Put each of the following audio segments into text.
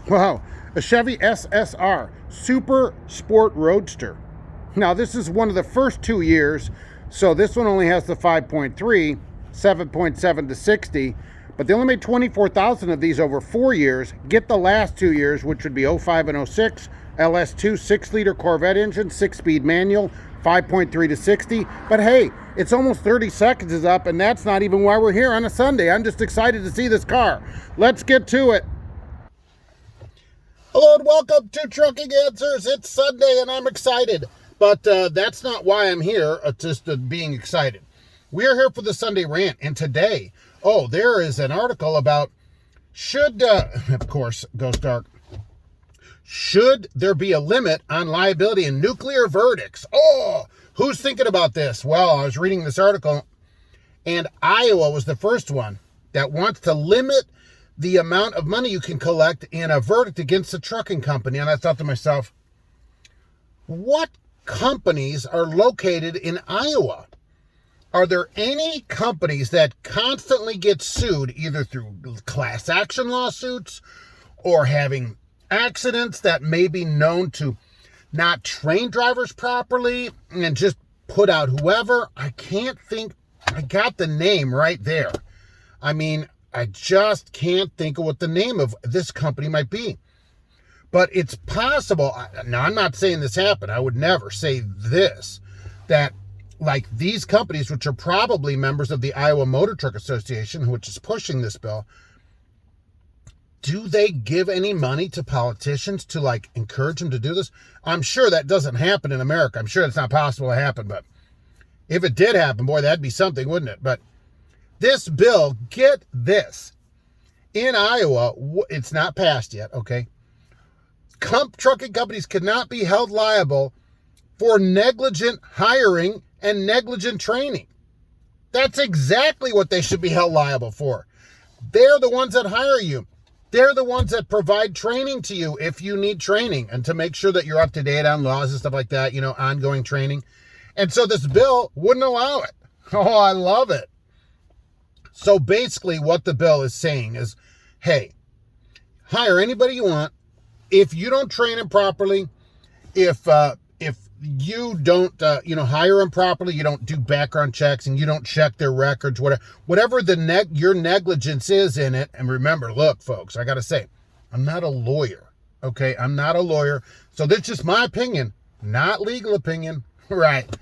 Wow, a Chevy SSR Super Sport Roadster. Now, this is one of the first 2 years, so this one only has the 5.3, 7.7 to 60, but they only made 24,000 of these over 4 years. Get the last 2 years, which would be 05 and 06, LS2 6-liter Corvette engine, 6-speed manual, 5.3 to 60. But hey, it's almost 30 seconds is up, and that's not even why we're here on a Sunday. I'm just excited to see this car. Let's get to it. Hello and welcome to Trucking Answers. It's Sunday and I'm excited, but that's not why I'm here, just being excited. We're here for the Sunday Rant, and today, there is an article about of course, goes dark. Should there be a limit on liability in nuclear verdicts? Who's thinking about this? Well, I was reading this article, and Iowa was the first one that wants to limit the amount of money you can collect in a verdict against a trucking company. And I thought to myself, what companies are located in Iowa? Are there any companies that constantly get sued either through class action lawsuits or having accidents that may be known to not train drivers properly and just put out whoever? I can't think. I got the name right there. I just can't think of what the name of this company might be. But it's possible. Now, I'm not saying this happened. I would never say this, that like these companies, which are probably members of the Iowa Motor Truck Association, which is pushing this bill, do they give any money to politicians to encourage them to do this? I'm sure that doesn't happen in America. I'm sure it's not possible to happen. But if it did happen, boy, that'd be something, wouldn't it? But this bill, get this, in Iowa, it's not passed yet, okay? Trucking companies cannot be held liable for negligent hiring and negligent training. That's exactly what they should be held liable for. They're the ones that hire you. They're the ones that provide training to you if you need training and to make sure that you're up to date on laws and stuff like that, ongoing training. And so this bill wouldn't allow it. I love it. So basically what the bill is saying is, hey, hire anybody you want. If you don't train them properly, if you don't, hire them properly, you don't do background checks and you don't check their records, whatever your negligence is in it. And remember, look, folks, I got to say, I'm not a lawyer. Okay. I'm not a lawyer. So this is just my opinion, not legal opinion. Right.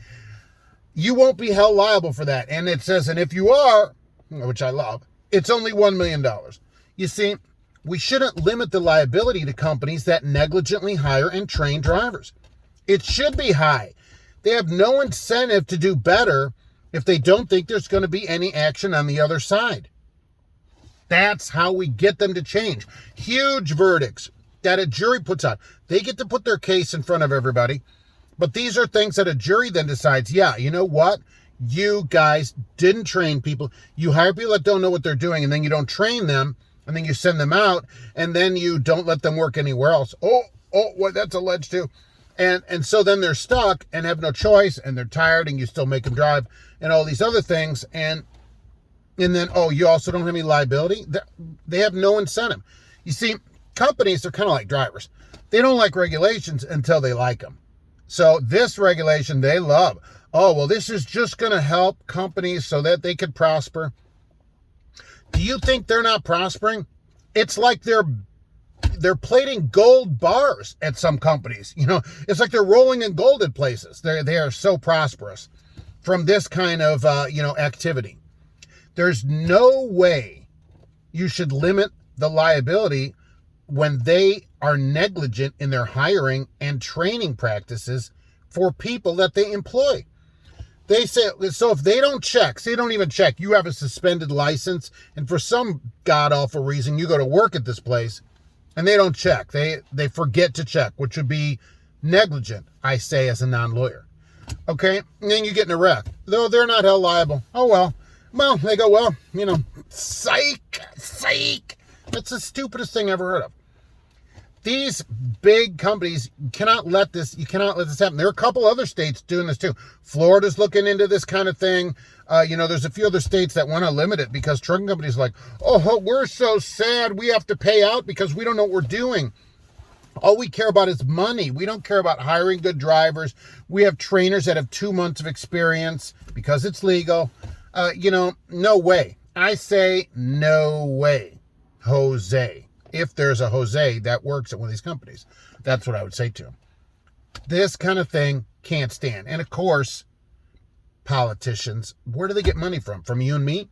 You won't be held liable for that. And it says, and if you are, which I love, it's only $1 million. You see, we shouldn't limit the liability to companies that negligently hire and train drivers. It should be high. They have no incentive to do better if they don't think there's going to be any action on the other side. That's how we get them to change. Huge verdicts that a jury puts out. They get to put their case in front of everybody. But these are things that a jury then decides, yeah, you know what? You guys didn't train people. You hire people that don't know what they're doing, and then you don't train them, and then you send them out, and then you don't let them work anywhere else. What that's alleged to. And so then they're stuck and have no choice, and they're tired, and you still make them drive, and all these other things. And then, you also don't have any liability? They have no incentive. You see, companies are kind of like drivers. They don't like regulations until they like them. So this regulation they love. This is just going to help companies so that they could prosper. Do you think they're not prospering? It's like they're plating gold bars at some companies. It's like they're rolling in gold at places. They are so prosperous from this kind of, activity. There's no way you should limit the liability when they are negligent in their hiring and training practices for people that they employ. They say, so if they don't check, say they don't even check, you have a suspended license, and for some god-awful reason, you go to work at this place, and they don't check. They forget to check, which would be negligent, I say, as a non-lawyer. Okay? And then you get in a wreck. Though they're not held liable. Well, they go, psych. That's the stupidest thing I ever heard of. These big companies cannot let this happen. There are a couple other states doing this too. Florida's looking into this kind of thing. There's a few other states that want to limit it because trucking companies are like, oh, we're so sad we have to pay out because we don't know what we're doing. All we care about is money. We don't care about hiring good drivers. We have trainers that have 2 months of experience because it's legal. No way. I say no way, Jose. If there's a Jose that works at one of these companies, that's what I would say to him. This kind of thing can't stand. And of course, politicians, where do they get money from? From you and me?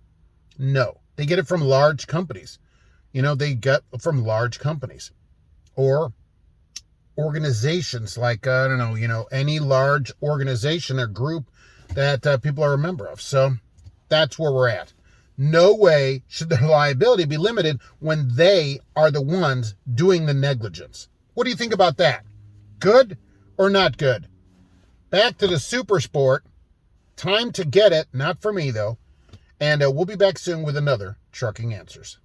No. They get it from large companies. They get from large companies. Or organizations like, any large organization or group that people are a member of. So that's where we're at. No way should their liability be limited when they are the ones doing the negligence. What do you think about that? Good or not good? Back to the super sport. Time to get it. Not for me, though. And we'll be back soon with another Trucking Answers.